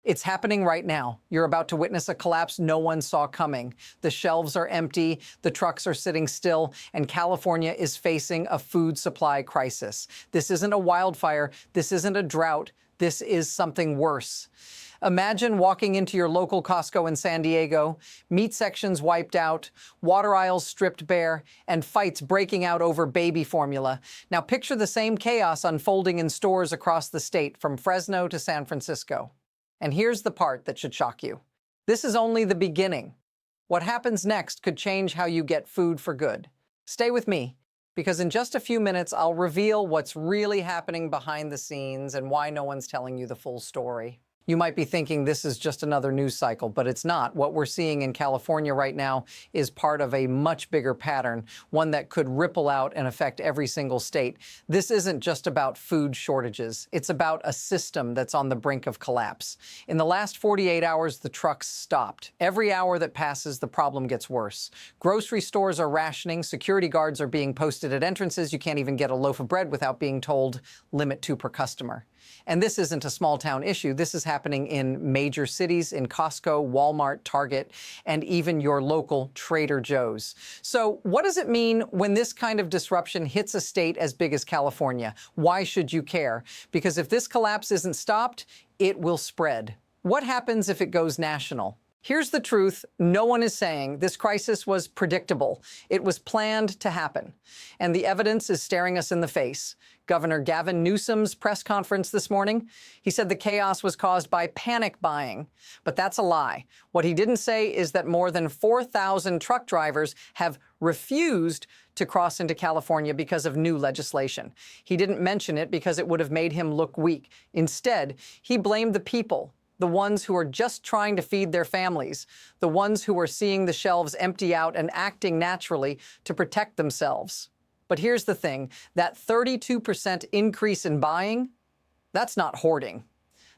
It's happening right now. You're about to witness a collapse no one saw coming. The shelves are empty, the trucks are sitting still, and California is facing a food supply crisis. This isn't a wildfire, this isn't a drought, this is something worse. Imagine walking into your local Costco in San Diego, meat sections wiped out, water aisles stripped bare, and fights breaking out over baby formula. Now picture the same chaos unfolding in stores across the state, from Fresno to San Francisco. And here's the part that should shock you. This is only the beginning. What happens next could change how you get food for good. Stay with me, because in just a few minutes, I'll reveal what's really happening behind the scenes and why no one's telling you the full story. You might be thinking this is just another news cycle, but it's not. What we're seeing in California right now is part of a much bigger pattern, one that could ripple out and affect every single state. This isn't just about food shortages. It's about a system that's on the brink of collapse. In the last 48 hours, the trucks stopped. Every hour that passes, the problem gets worse. Grocery stores are rationing. Security guards are being posted at entrances. You can't even get a loaf of bread without being told limit 2 per customer. And this isn't a small town issue. This is happening in major cities, in Costco, Walmart, Target, and even your local Trader Joe's. So what does it mean when this kind of disruption hits a state as big as California? Why should you care? Because if this collapse isn't stopped, it will spread. What happens if it goes national? Here's the truth no one is saying. This crisis was predictable. It was planned to happen. And the evidence is staring us in the face. Governor Gavin Newsom's press conference this morning, he said the chaos was caused by panic buying. But that's a lie. What he didn't say is that more than 4,000 truck drivers have refused to cross into California because of new legislation. He didn't mention it because it would have made him look weak. Instead, he blamed the people. The ones who are just trying to feed their families, the ones who are seeing the shelves empty out and acting naturally to protect themselves. But here's the thing, that 32% increase in buying, that's not hoarding.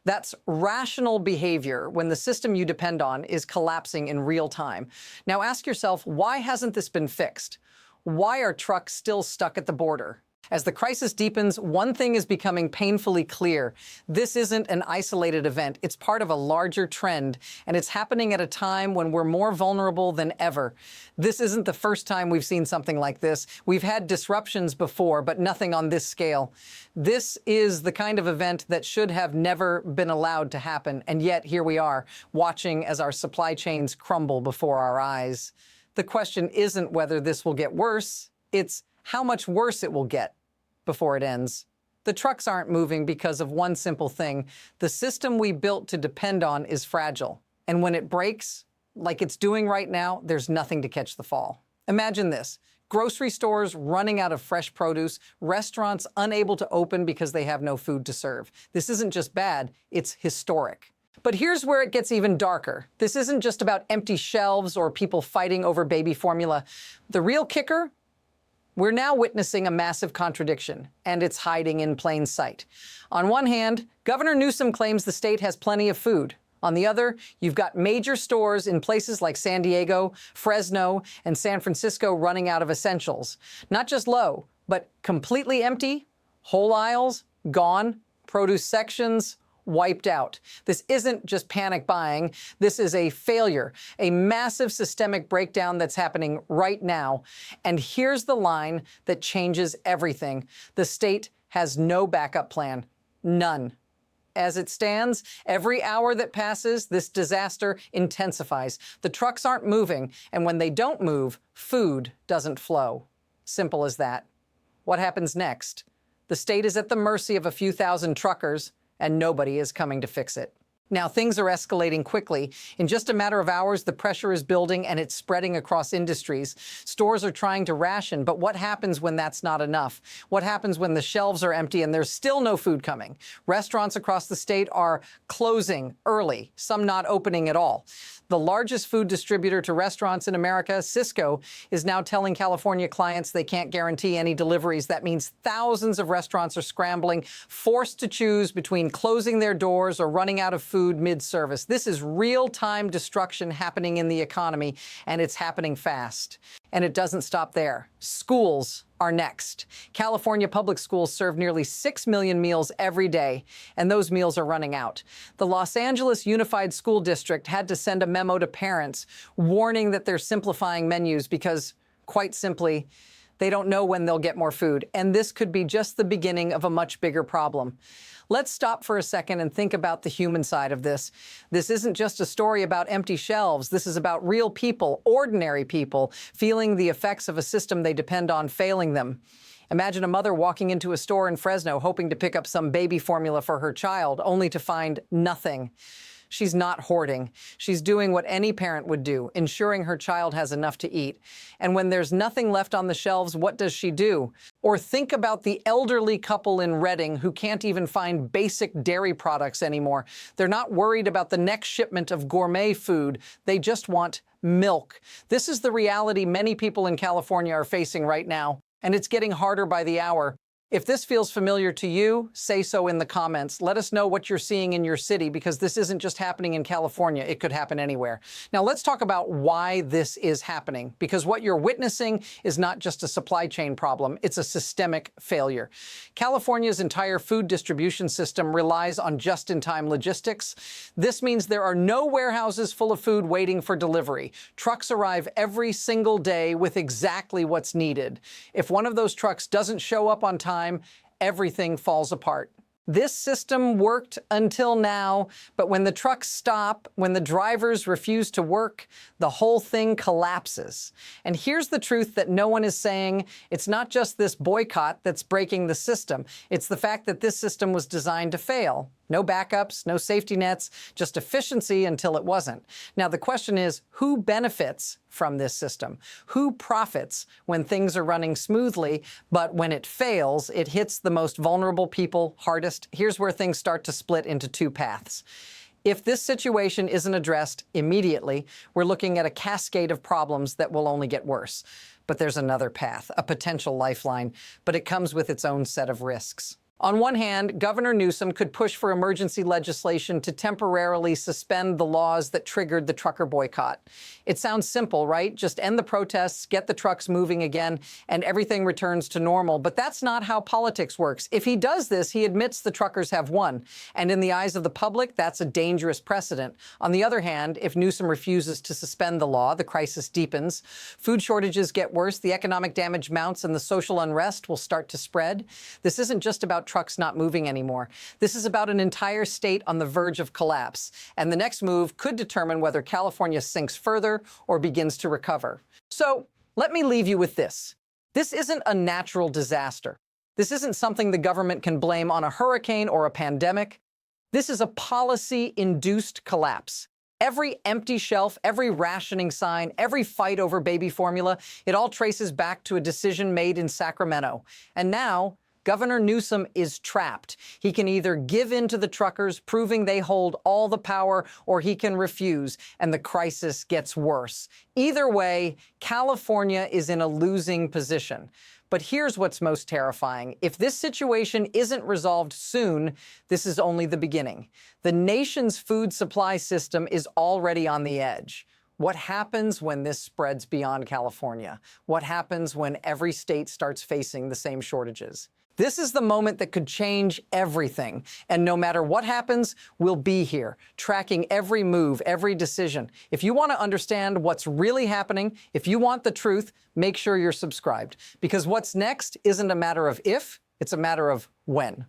That's rational behavior when the system you depend on is collapsing in real time. Now ask yourself, why hasn't this been fixed? Why are trucks still stuck at the border? As the crisis deepens, one thing is becoming painfully clear. This isn't an isolated event. It's part of a larger trend, and it's happening at a time when we're more vulnerable than ever. This isn't the first time we've seen something like this. We've had disruptions before, but nothing on this scale. This is the kind of event that should have never been allowed to happen, and yet here we are, watching as our supply chains crumble before our eyes. The question isn't whether this will get worse, it's how much worse it will get before it ends. The trucks aren't moving because of one simple thing. The system we built to depend on is fragile. And when it breaks, like it's doing right now, there's nothing to catch the fall. Imagine this. Grocery stores running out of fresh produce, restaurants unable to open because they have no food to serve. This isn't just bad, it's historic. But here's where it gets even darker. This isn't just about empty shelves or people fighting over baby formula. The real kicker? We're now witnessing a massive contradiction, and it's hiding in plain sight. On one hand, Governor Newsom claims the state has plenty of food. On the other, you've got major stores in places like San Diego, Fresno, and San Francisco running out of essentials. Not just low, but completely empty, whole aisles, gone, produce sections, wiped out. This isn't just panic buying. This is a failure, a massive systemic breakdown that's happening right now. And here's the line that changes everything. The state has no backup plan. None. As it stands, every hour that passes, this disaster intensifies. The trucks aren't moving, and when they don't move, food doesn't flow. Simple as that. What happens next? The state is at the mercy of a few thousand truckers, and nobody is coming to fix it. Now, things are escalating quickly. In just a matter of hours, the pressure is building and it's spreading across industries. Stores are trying to ration, but what happens when that's not enough? What happens when the shelves are empty and there's still no food coming? Restaurants across the state are closing early, some not opening at all. The largest food distributor to restaurants in America, Sysco, is now telling California clients they can't guarantee any deliveries. That means thousands of restaurants are scrambling, forced to choose between closing their doors or running out of food food mid-service. This is real-time destruction happening in the economy, and it's happening fast. And it doesn't stop there. Schools are next. California public schools serve nearly 6 million meals every day, and those meals are running out. The Los Angeles Unified School District had to send a memo to parents warning that they're simplifying menus because, quite simply, they don't know when they'll get more food, and this could be just the beginning of a much bigger problem. Let's stop for a second and think about the human side of this. This isn't just a story about empty shelves. This is about real people, ordinary people, feeling the effects of a system they depend on failing them. Imagine a mother walking into a store in Fresno hoping to pick up some baby formula for her child, only to find nothing. She's not hoarding. She's doing what any parent would do, ensuring her child has enough to eat. And when there's nothing left on the shelves, what does she do? Or think about the elderly couple in Redding who can't even find basic dairy products anymore. They're not worried about the next shipment of gourmet food. They just want milk. This is the reality many people in California are facing right now, and it's getting harder by the hour. If this feels familiar to you, say so in the comments. Let us know what you're seeing in your city, because this isn't just happening in California. It could happen anywhere. Now let's talk about why this is happening, because what you're witnessing is not just a supply chain problem, it's a systemic failure. California's entire food distribution system relies on just-in-time logistics. This means there are no warehouses full of food waiting for delivery. Trucks arrive every single day with exactly what's needed. If one of those trucks doesn't show up on time, everything falls apart. This system worked until now, but when the trucks stop, when the drivers refuse to work, the whole thing collapses. And here's the truth that no one is saying. It's not just this boycott that's breaking the system. It's the fact that this system was designed to fail. No backups, no safety nets, just efficiency until it wasn't. Now the question is, who benefits from this system? Who profits when things are running smoothly, but when it fails, it hits the most vulnerable people hardest? Here's where things start to split into two paths. If this situation isn't addressed immediately, we're looking at a cascade of problems that will only get worse. But there's another path, a potential lifeline, but it comes with its own set of risks. On one hand, Governor Newsom could push for emergency legislation to temporarily suspend the laws that triggered the trucker boycott. It sounds simple, right? Just end the protests, get the trucks moving again, and everything returns to normal. But that's not how politics works. If he does this, he admits the truckers have won. And in the eyes of the public, that's a dangerous precedent. On the other hand, if Newsom refuses to suspend the law, the crisis deepens, food shortages get worse, the economic damage mounts, and the social unrest will start to spread. This isn't just about trucks not moving anymore. This is about an entire state on the verge of collapse, and the next move could determine whether California sinks further or begins to recover. So let me leave you with this. This isn't a natural disaster. This isn't something the government can blame on a hurricane or a pandemic. This is a policy-induced collapse. Every empty shelf, every rationing sign, every fight over baby formula, it all traces back to a decision made in Sacramento. And now, Governor Newsom is trapped. He can either give in to the truckers, proving they hold all the power, or he can refuse, and the crisis gets worse. Either way, California is in a losing position. But here's what's most terrifying. If this situation isn't resolved soon, this is only the beginning. The nation's food supply system is already on the edge. What happens when this spreads beyond California? What happens when every state starts facing the same shortages? This is the moment that could change everything. And no matter what happens, we'll be here, tracking every move, every decision. If you want to understand what's really happening, if you want the truth, make sure you're subscribed. Because what's next isn't a matter of if, it's a matter of when.